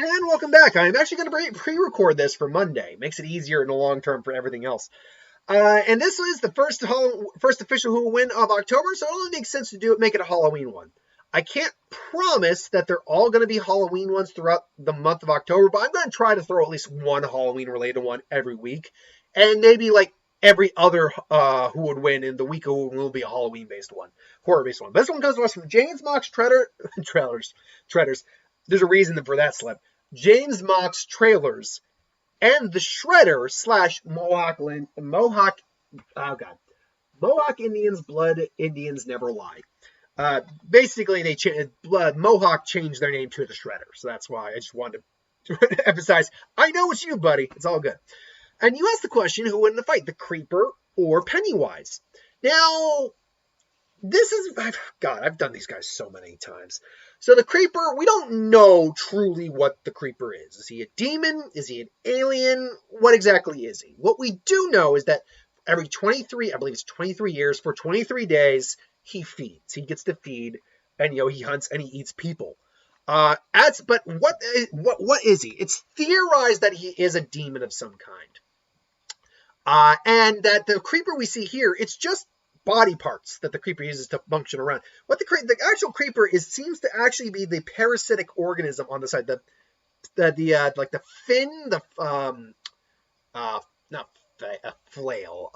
And welcome back. I'm actually going to pre-record this for Monday. Makes it easier in the long term for everything else. And this is the first official Halloween of October, so it only makes sense to make it a Halloween one. I can't promise that they're all going to be Halloween ones throughout the month of October, but I'm going to try to throw at least one Halloween-related one every week. And maybe like every other who would win in the week of Halloween will be a Halloween-based one, horror-based one. But this one comes to us from James Mock's Treaders. There's a reason for that slip. James Mock's Trailers and the Shredder / Mohawk Indians, Blood Indians Never Lie. Basically, Mohawk changed their name to the Shredder, so that's why I just wanted to emphasize, I know it's you, buddy. It's all good. And you asked the question, who won the fight, the Creeper or Pennywise? Now, this is, I've done these guys so many times. So the Creeper, we don't know truly what the Creeper is. Is he a demon? Is he an alien? What exactly is he? What we do know is that every 23 years, for 23 days, he feeds. He gets to feed, and he hunts and he eats people. But what is he? It's theorized that he is a demon of some kind. And that the Creeper we see here, it's just body parts that the Creeper uses to function around. What the actual Creeper seems to actually be the parasitic organism on the side, the fin, not a flail.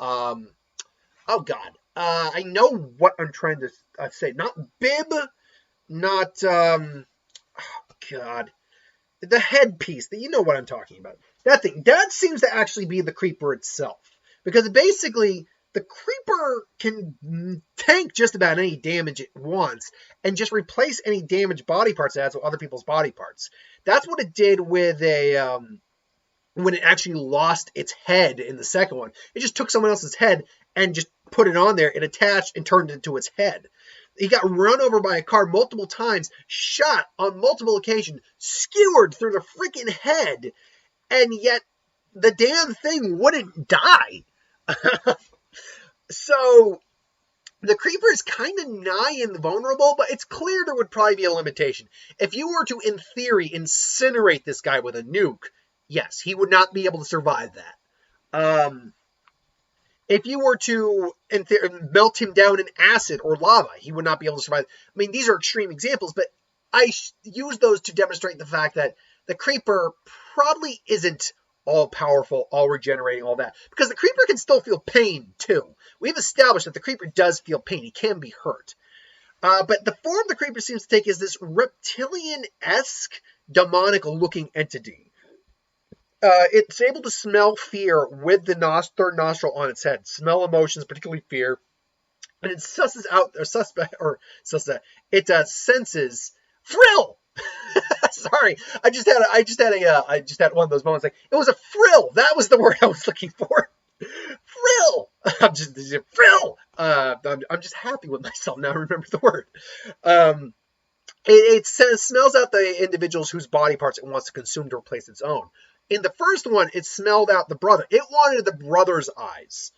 I know what I'm trying to say. Not bib, not the headpiece. You know what I'm talking about. That thing that seems to actually be the Creeper itself, because basically the Creeper can tank just about any damage it wants and just replace any damaged body parts it has with other people's body parts. That's what it did with when it actually lost its head in the second one. It just took someone else's head and just put it on there and attached and turned it into its head. He got run over by a car multiple times, shot on multiple occasions, skewered through the freaking head, and yet the damn thing wouldn't die. So the Creeper is kind of nigh invulnerable, but it's clear there would probably be a limitation. If you were to, in theory, incinerate this guy with a nuke, yes, he would not be able to survive that. If you were to melt him down in acid or lava, he would not be able to survive. I mean, these are extreme examples, but I use those to demonstrate the fact that the Creeper probably isn't all-powerful, all-regenerating, all that. Because the Creeper can still feel pain, too. We've established that the Creeper does feel pain. He can be hurt. But the form the Creeper seems to take is this reptilian-esque, demonic-looking entity. It's able to smell fear with the third nostril on its head. Smell emotions, particularly fear. And it senses frill! Sorry, I just had one of those moments. Like, it was a frill. That was the word I was looking for. Frill. I'm just happy with myself now. I remember the word. It smells out the individuals whose body parts it wants to consume to replace its own. In the first one, it smelled out the brother. It wanted the brother's eyes,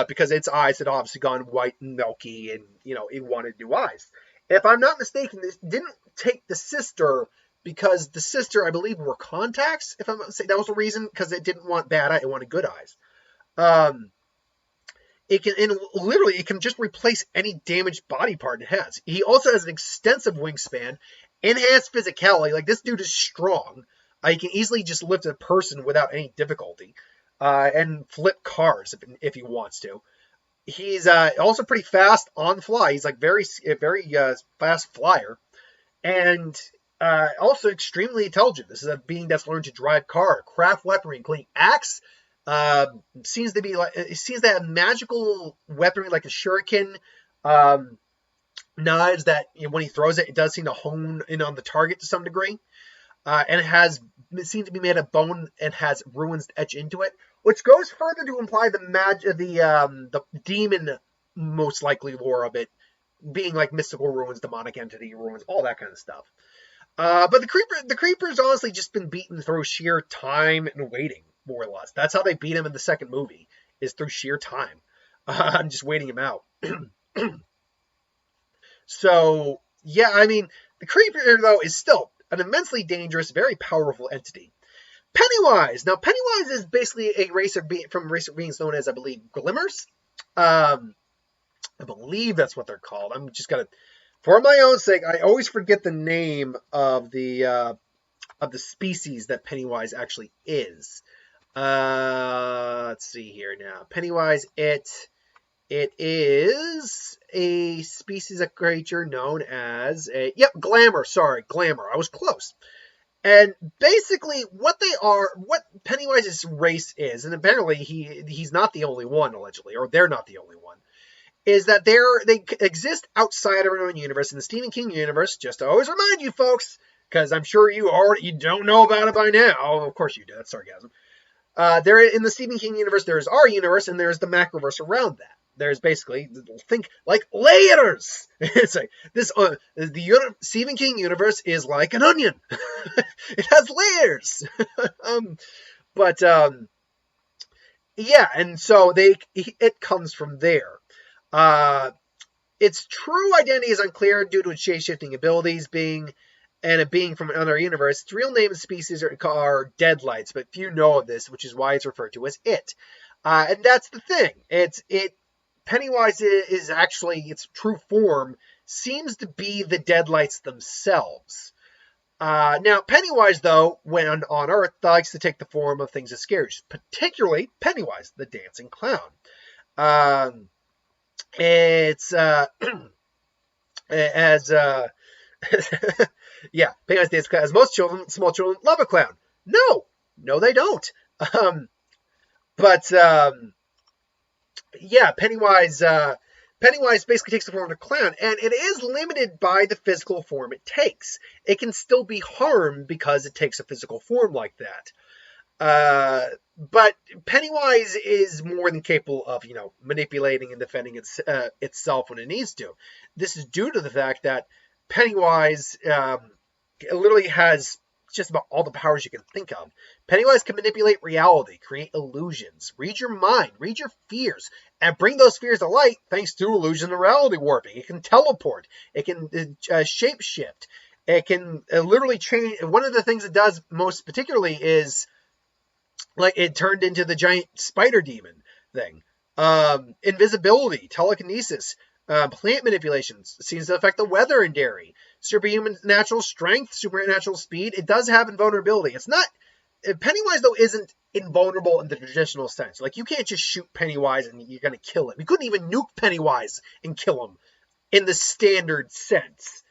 because its eyes had obviously gone white and milky, and it wanted new eyes. If I'm not mistaken, this didn't take the sister, because the sister, I believe, were contacts. If I'm not mistaken, that was the reason, because it didn't want bad eyes; it wanted good eyes. It can just replace any damaged body part it has. He also has an extensive wingspan, enhanced physicality. Like, this dude is strong. He can easily just lift a person without any difficulty, and flip cars if he wants to. He's also pretty fast on the fly. He's like very fast flyer, and also extremely intelligent. This is a being that's learned to drive car, craft weaponry, including axe. Seems to have magical weaponry like a shuriken, knives that when he throws it, it does seem to hone in on the target to some degree. And it seems to be made of bone and has runes etched into it, which goes further to imply the demon, most likely lore of it being like mystical ruins, demonic entity ruins, all that kind of stuff. But the Creeper's honestly just been beaten through sheer time and waiting, more or less. That's how they beat him in the second movie, is through sheer time. I'm just waiting him out. So, yeah, I mean, the Creeper, though, is still an immensely dangerous, very powerful entity. Pennywise. Now, Pennywise is basically a race of from race of beings known as, I believe, Glimmers. I believe that's what they're called. I'm just gonna, for my own sake, I always forget the name of the species that Pennywise actually is. Let's see here now. Pennywise, it is a species of creature known as Glamour. Sorry, Glamour. I was close. And basically, what Pennywise's race is, and apparently he's not the only one, allegedly, or they're not the only one, is that they exist outside of our own universe, in the Stephen King universe. Just to always remind you folks, because I'm sure you don't know about it by now. Of course you do. That's sarcasm. There in the Stephen King universe, there's our universe, and there's the Macroverse around that. There's basically, think like layers. It's like this. Stephen King universe is like an onion. It has layers. Yeah, and so it comes from there. Its true identity is unclear due to its shape-shifting abilities, being from another universe. Its real name and species are deadlights, but few know of this, which is why it's referred to as it. And that's the thing. Pennywise is actually, its true form seems to be the deadlights themselves. Now, Pennywise, though, when on Earth, likes to take the form of things that scare you, particularly Pennywise, the dancing clown. Pennywise dancing clown. As most small children love a clown. No, they don't. Pennywise basically takes the form of a clown, and it is limited by the physical form it takes. It can still be harmed because it takes a physical form like that. But Pennywise is more than capable of, manipulating and defending itself when it needs to. This is due to the fact that Pennywise literally has just about all the powers you can think of. Pennywise can manipulate reality, create illusions, read your mind, read your fears, and bring those fears to light thanks to illusion and reality warping. It can teleport. It can shapeshift. It can literally change. One of the things it does most particularly is, like, it turned into the giant spider demon thing. Invisibility, telekinesis, plant manipulations, seems to affect the weather in Derry. Superhuman natural strength, supernatural speed. It does have invulnerability. It's not. Pennywise, though, isn't invulnerable in the traditional sense. Like, you can't just shoot Pennywise and you're going to kill him. You couldn't even nuke Pennywise and kill him in the standard sense.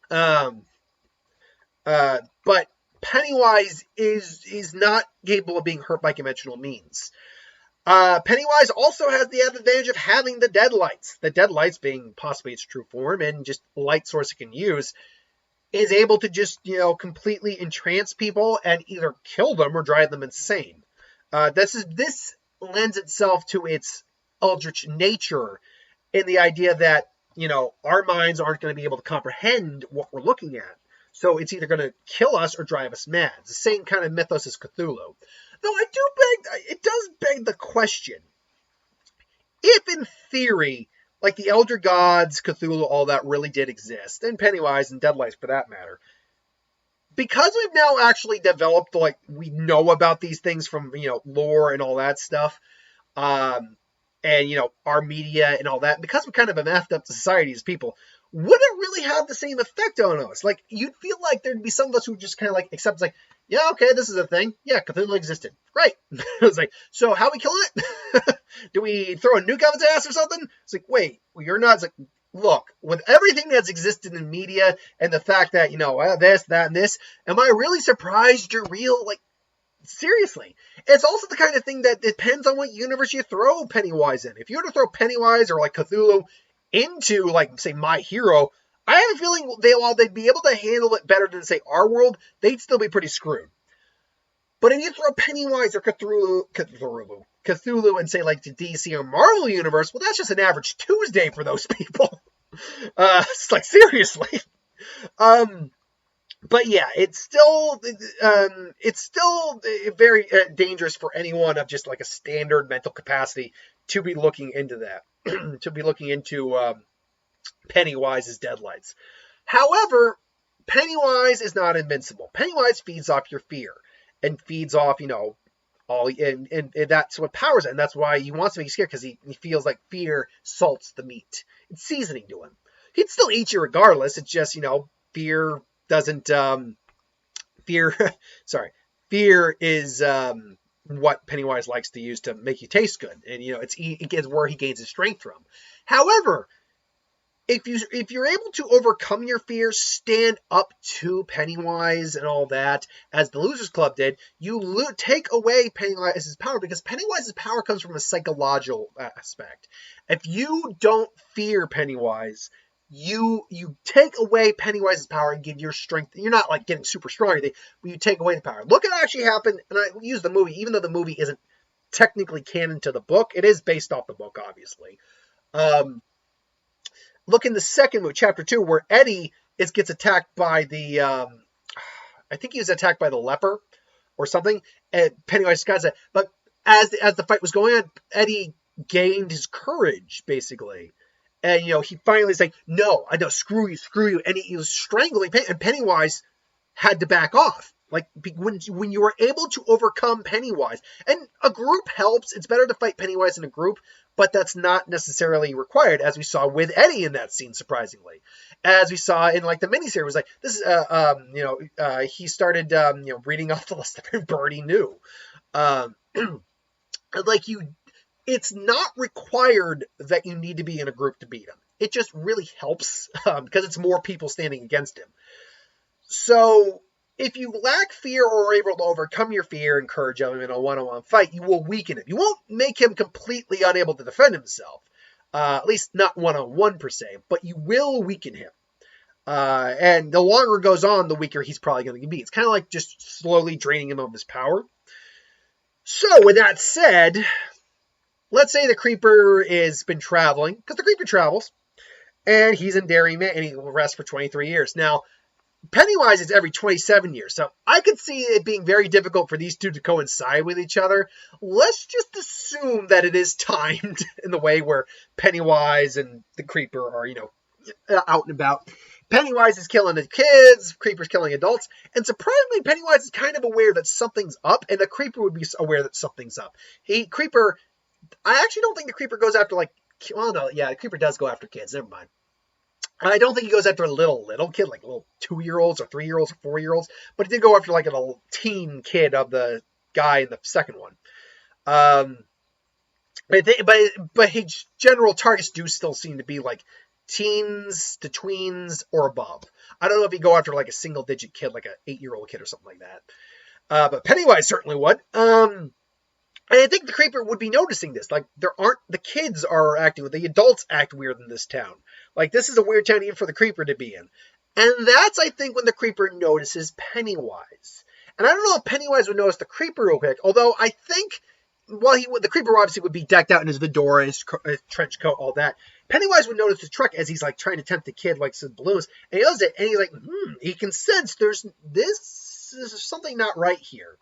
But Pennywise is not capable of being hurt by conventional means. Pennywise also has the advantage of having the deadlights. The deadlights, being possibly its true form and just light source it can use, is able to just, completely entrance people and either kill them or drive them insane. This lends itself to its eldritch nature in the idea that, our minds aren't going to be able to comprehend what we're looking at. So it's either going to kill us or drive us mad. It's the same kind of mythos as Cthulhu. Though it does beg the question, if in theory, like the Elder Gods, Cthulhu, all that really did exist, and Pennywise and Deadlights for that matter, because we've now actually developed, we know about these things from, lore and all that stuff, and, our media and all that, because we're kind of a mathed up society as people, would it really have the same effect on us? Like, you'd feel like there'd be some of us who just kind of accept, yeah, okay, this is a thing. Yeah, Cthulhu existed. Great. It's like, so how we killing it? Do we throw a nuke out its ass or something? It's like, wait, well, you're not. It's like, look, with everything that's existed in media and the fact that, this, that, and this, am I really surprised you're real? Seriously. It's also the kind of thing that depends on what universe you throw Pennywise in. If you were to throw Pennywise or Cthulhu into, say, My Hero, I have a feeling while they'd be able to handle it better than, say, our world, they'd still be pretty screwed. But if you throw Pennywise or Cthulhu and, say, the DC or Marvel universe, well, that's just an average Tuesday for those people. It's seriously. But yeah, it's still very dangerous for anyone of just a standard mental capacity to be looking into that, to be looking into Pennywise's deadlights. However, Pennywise is not invincible. Pennywise feeds off your fear and feeds off, and that's what powers it. And that's why he wants to make you scared, because he feels like fear salts the meat. It's seasoning to him. He'd still eat you regardless. It's just, fear doesn't, fear is what Pennywise likes to use to make you taste good. And, it's where he gains his strength from. However, if you're able to overcome your fear, stand up to Pennywise and all that, as the Losers Club did, you take away Pennywise's power, because Pennywise's power comes from a psychological aspect. If you don't fear Pennywise, you take away Pennywise's power and give your strength. You're not like getting super strong or anything, but you take away the power. Look at what actually happened, and I use the movie, even though the movie isn't technically canon to the book. It is based off the book, obviously. Look in the second movie, chapter 2, where Eddie gets attacked by the, I think he was attacked by the leper or something, and Pennywise got it. But as the fight was going on, Eddie gained his courage, basically. And, he finally is like, no, I know, screw you. And he was strangling, and Pennywise had to back off. Like, when you are able to overcome Pennywise, and a group helps, it's better to fight Pennywise in a group, but that's not necessarily required, as we saw with Eddie in that scene, surprisingly. As we saw in, like, the miniseries, it was like, this is, he started, reading off the list that Birdie knew. It's not required that you need to be in a group to beat him. It just really helps, because it's more people standing against him. So, if you lack fear or are able to overcome your fear and encourage him in a one-on-one fight, you will weaken him. You won't make him completely unable to defend himself, at least not one-on-one per se, but you will weaken him. And the longer it goes on, the weaker he's probably going to be. It's kind of like just slowly draining him of his power. So, with that said, let's say the Creeper has been traveling, because the Creeper travels, and he's in Dairyman, and he will rest for 23 years. Now, Pennywise is every 27 years, so I could see it being very difficult for these two to coincide with each other. Let's just assume that it is timed in the way where Pennywise and the Creeper are, out and about. Pennywise is killing the kids, Creeper's killing adults, and surprisingly, Pennywise is kind of aware that something's up, and the Creeper would be aware that something's up. I actually don't think the Creeper goes after, the Creeper does go after kids, never mind. I don't think he goes after a little kid, like little 2-year-olds or 3-year-olds or 4-year-olds, but he did go after like a teen kid of the guy in the second one. But his general targets do still seem to be like teens to tweens or above. I don't know if he'd go after like a single-digit kid, like an 8-year-old kid or something like that. But Pennywise certainly would. And I think the Creeper would be noticing this. Like, the kids are acting, the adults act weird in this town. Like, this is a weird town even for the Creeper to be in. And that's, I think, when the Creeper notices Pennywise. And I don't know if Pennywise would notice the Creeper real quick, although I think, the Creeper obviously would be decked out in his fedora, his trench coat, all that. Pennywise would notice his truck as he's, like, trying to tempt the kid, like, some balloons. And he does it, and he's like, he can sense there's something not right here.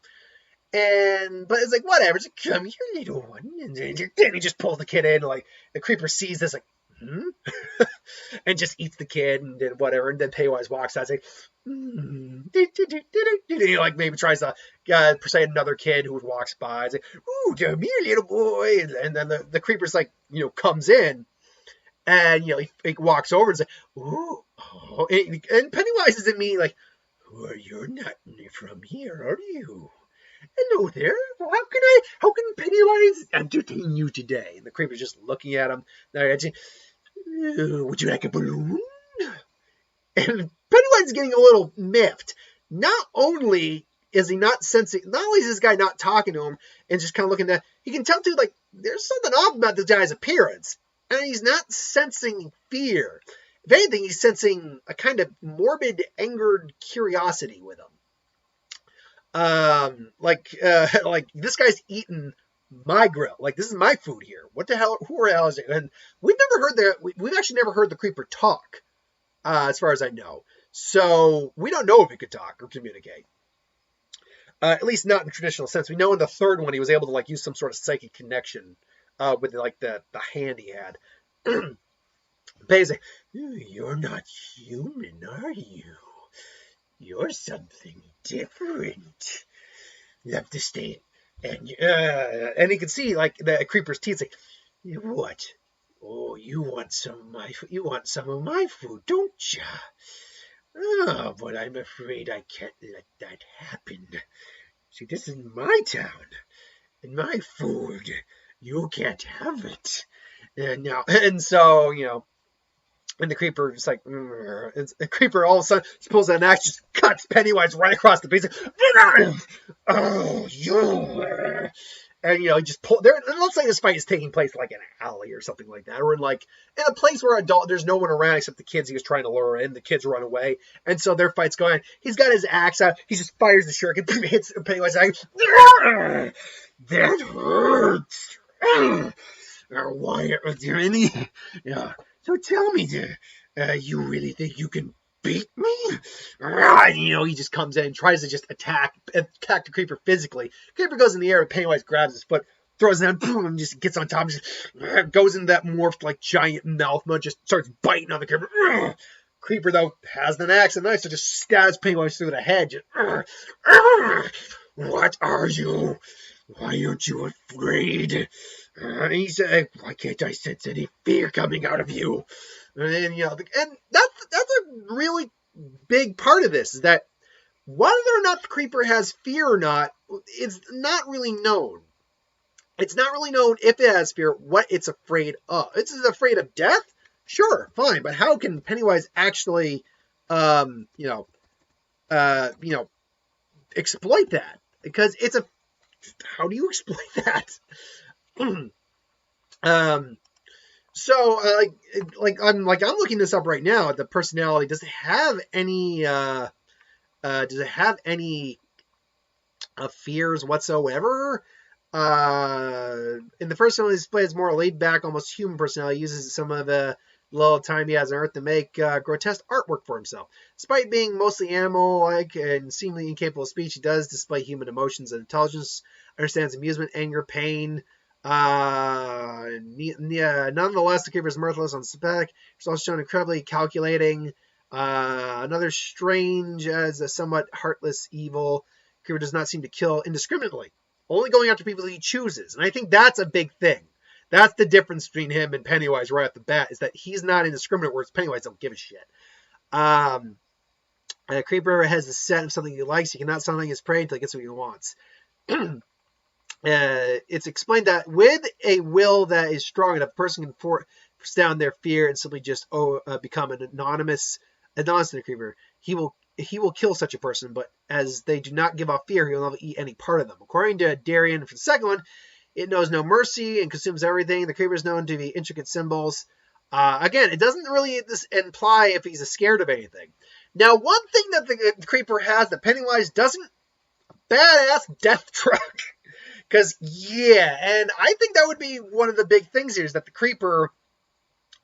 But it's like, whatever, just come here, little one. And he just pulls the kid in, like, the Creeper sees this, like, and just eats the kid, and then whatever, and then Pennywise walks out, like, he, like, maybe tries to persuade another kid who walks by, it's like, ooh, come here, little boy, and then the Creeper's, like, comes in, and, he walks over and says, ooh, oh, and Pennywise is immediately like, well, you're not from here, are you? Hello there. Well, how can Pennywise entertain you today? And the Creeper's just looking at him. Would you like a balloon? And Pennywise is getting a little miffed. Not only is this guy not talking to him and just kind of looking at, he can tell too, like, there's something off about this guy's appearance. And he's not sensing fear. If anything, he's sensing a kind of morbid, angered curiosity with him. Like this guy's eating my grill. Like, this is my food here. What the hell? Who the hell is it? And we've actually never heard the Creeper talk, as far as I know. So we don't know if he could talk or communicate. At least not in the traditional sense. We know in the third one he was able to, like, use some sort of psychic connection with, like, the hand he had. But he's like, you're not human, are you? You're something different. You have to stay. And you can see like the creeper's teeth. Like, what? Oh, you want some of my food, don't you? Oh, but I'm afraid I can't let that happen. See, this is my town and my food. You can't have it. And so, and the creeper just like, and the creeper all of a sudden pulls out an axe, just cuts Pennywise right across the face. Like, oh, you. And just pull there. And let's say this fight is taking place like in an alley or something like that, or in a place where there's no one around except the kids he was trying to lure in. The kids run away, and so their fight's going on. He's got his axe out. He just fires the shuriken, hits Pennywise. That hurts. Why are there any? Yeah. So tell me, you really think you can beat me? And, he just comes in and tries to just attack the creeper physically. Creeper goes in the air, and Pennywise grabs his foot, throws it down, and just gets on top, just goes into that morphed like giant mouth mode, just starts biting on the creeper. Creeper though has an axe and knife, so just stabs Pennywise through the head. Just, what are you? Why aren't you afraid? He said, why can't I sense any fear coming out of you? And that's a really big part of this, is that whether or not the creeper has fear or not, it's not really known. It's not really known if it has fear, what it's afraid of. It's afraid of death? Sure, fine, but how can Pennywise actually, exploit that? Because how do you explain that? So I'm looking this up right now. The personality, does it have any fears whatsoever? In the personality display, it's more laid back, almost human personality. He uses some of the little time he has on Earth to make grotesque artwork for himself. Despite being mostly animal-like and seemingly incapable of speech, he does display human emotions and intelligence, understands amusement, anger, pain. Nonetheless, the creeper is mirthless on spec. He's also shown incredibly calculating. Another strange as a somewhat heartless evil. Creeper does not seem to kill indiscriminately, only going after people he chooses. And I think that's a big thing. That's the difference between him and Pennywise right off the bat, is that he's not indiscriminate, whereas Pennywise don't give a shit. A creeper has a set of something he likes. He cannot sound like his prey until he gets what he wants. It's explained that with a will that is strong enough, a person can force down their fear and simply just become an anonymous to the creeper. He will kill such a person, but as they do not give off fear, he will never eat any part of them. According to Darien, for the second one, it knows no mercy and consumes everything. The creeper is known to be intricate symbols. Again, it doesn't really imply if he's scared of anything. Now, one thing that the creeper has that Pennywise doesn't, badass death truck. Because, and I think that would be one of the big things here, is that the creeper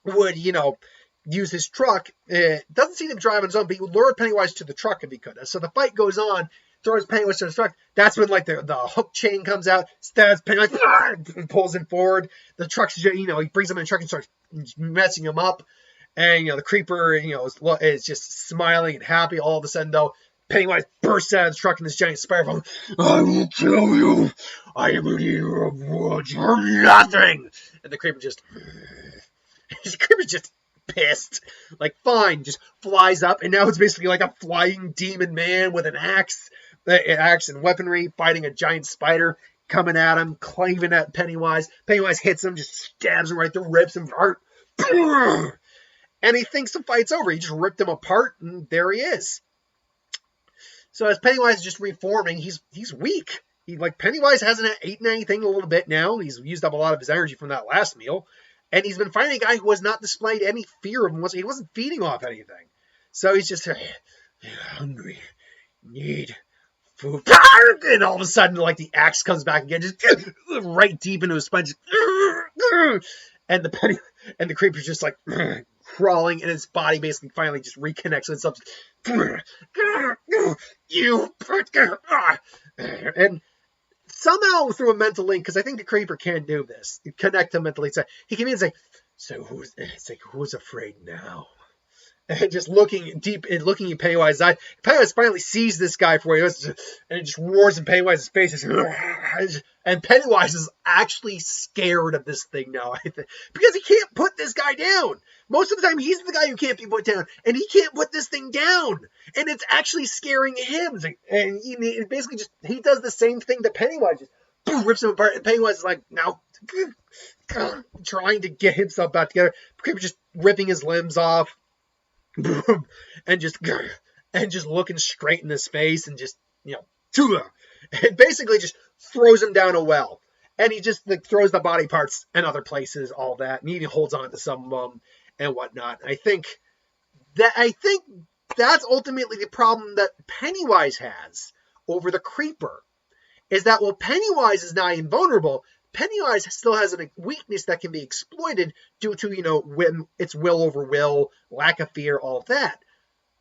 would, use his truck. It doesn't see him drive on his own, but he would lure Pennywise to the truck if he could. So the fight goes on, throws Pennywise to the truck. That's when, the hook chain comes out, stabs Pennywise, and pulls him forward. The truck's, he brings him in the truck and starts messing him up. And, the creeper, is just smiling and happy. All of a sudden, though, Pennywise bursts out of the truck in this giant spider phone. I will kill you. I am a leader of woods. You're nothing. And the creeper's just pissed. Fine, just flies up, and now it's basically like a flying demon man with an axe and weaponry, fighting a giant spider coming at him, claving at Pennywise. Pennywise hits him, just stabs him right through, rips him apart. And he thinks the fight's over. He just ripped him apart, and there he is. So as Pennywise is just reforming, he's weak. Pennywise hasn't eaten anything in a little bit now. He's used up a lot of his energy from that last meal. And he's been fighting a guy who has not displayed any fear of him. He wasn't feeding off anything. So he's just hungry, need food. And all of a sudden, the axe comes back again, just right deep into his spine. And the creeper's just crawling, and his body basically finally just reconnects with itself. And somehow through a mental link, because I think the creeper can do this, connect him mentally. So he can be and say, "So who's afraid now?" and just looking deep and looking in Pennywise's eyes. Pennywise finally sees this guy for what he was, and it just roars in Pennywise's face. And Pennywise is actually scared of this thing now, I think, because he can't put this guy down. Most of the time, he's the guy who can't be put down, and he can't put this thing down, and it's actually scaring him. And he basically just he does the same thing that Pennywise just rips him apart, and Pennywise is like now trying to get himself back together. Creeper just ripping his limbs off. and just looking straight in his face and just, and basically just throws him down a well. And he just throws the body parts in other places, all that. And he holds on to some of them and whatnot. I think that's ultimately the problem that Pennywise has over the Creeper. Is that while Pennywise is nigh invulnerable, Pennywise still has a weakness that can be exploited due to, its will over will, lack of fear, all of that.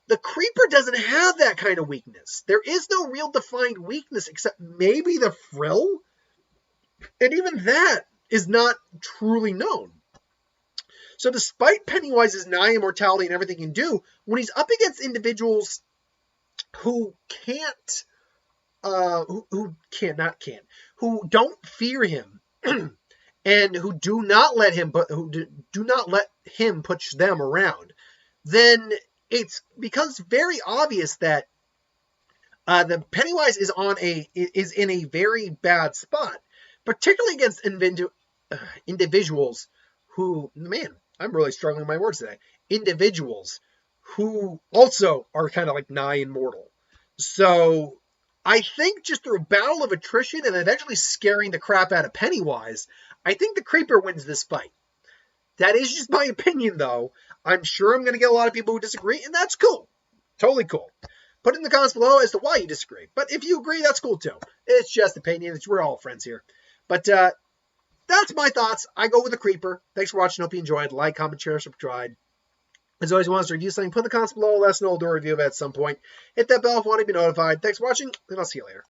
The Creeper doesn't have that kind of weakness. There is no real defined weakness except maybe the frill. And even that is not truly known. So despite Pennywise's nigh immortality and everything he can do, when he's up against individuals who can't, who don't fear him, and who do not let him push them around, then it becomes very obvious that the Pennywise is in a very bad spot, particularly against individuals who, man, I'm really struggling with my words today. Individuals who also are kind of like nigh immortal. So I think just through a battle of attrition and eventually scaring the crap out of Pennywise, I think the Creeper wins this fight. That is just my opinion, though. I'm sure I'm going to get a lot of people who disagree, and that's cool. Totally cool. Put it in the comments below as to why you disagree. But if you agree, that's cool, too. It's just opinion. We're all friends here. But that's my thoughts. I go with the Creeper. Thanks for watching. Hope you enjoyed. Like, comment, share, subscribe. As always, if you want us to review something, put in the comments below. Let us know. We'll do a review of it at some point. Hit that bell if you want to be notified. Thanks for watching, and I'll see you later.